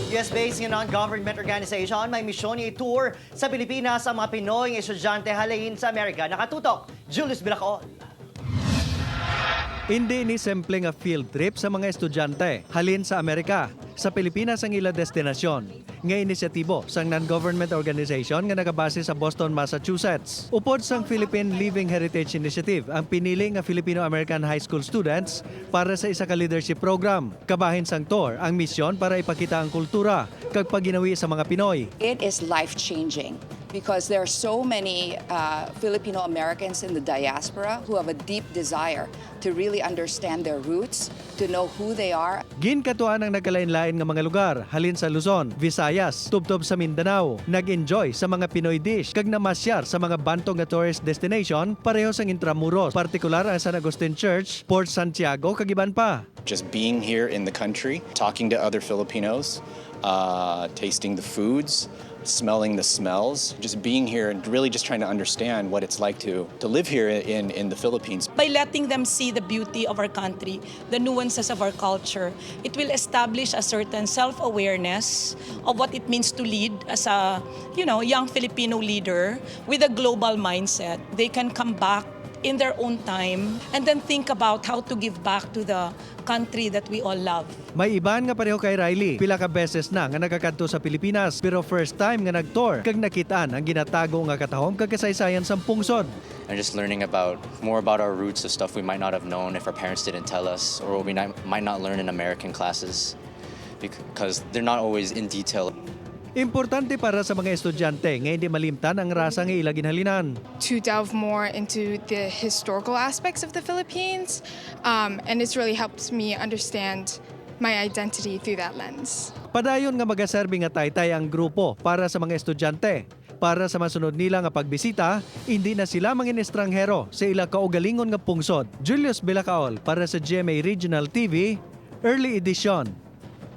US-based non-government organization may misyon i-tour sa Pilipinas ang mga Pinoy estudyante halin sa Amerika. Nakatutok, Julius Bilacol. Hindi ni simple nga field trip sa mga estudyante halin sa Amerika. Sa Pilipinas ang ila destinasyon. Nga inisyatibo sang non-government organization nga nagabase sa Boston, Massachusetts. Upod sang Philippine Living Heritage Initiative ang pinili nga Filipino-American high school students para sa isa ka leadership program. Kabahin sang tour ang misyon para ipakita ang kultura kag pagginawi sa mga Pinoy. It is life-changing because there are so many Filipino-Americans in the diaspora who have a deep desire to really understand their roots, to know who they are. Ginkatuan ang nagkalain-lain nga mga lugar, halin sa Luzon, Visayas, tubtob sa Mindanao. Nag-enjoy sa mga Pinoy dish kag namasyar sa mga bantog nga tourist destination pareho sang Intramuros, partikular ang San Agustin Church, Port Santiago kag iban pa. Just being here in the country, talking to other Filipinos, tasting the foods, smelling the smells, just being here and really just trying to understand what it's like to live here in the Philippines. By letting them see the beauty of our country, the nuances of our culture, it will establish a certain self-awareness of what it means to lead as a, young Filipino leader with a global mindset. They can come back in their own time and then think about how to give back to the country that we all love. May iban nga pareho kay Riley. Pila ka beses na nga nagakadto sa Pilipinas pero first time nga nag-tour kag nakitaan ang ginatago nga katahom kag kasaysayan sa pungsod. And just learning more about our roots of stuff we might not have known if our parents didn't tell us or we might not learn in American classes because they're not always in detail. Importante para sa mga estudyante nga hindi malimtan ang rasa nga ila ginhalinan. To delve more into the historical aspects of the Philippines, and it's really helped me understand my identity through that lens. Padayon nga magaserbi nga taytay ang grupo para sa mga estudyante. Para sa masunod nila nga pagbisita, hindi na sila mangin estranghero sa ila kaugalingon nga pungsod. Julius Bilacol para sa GMA Regional TV, Early Edition.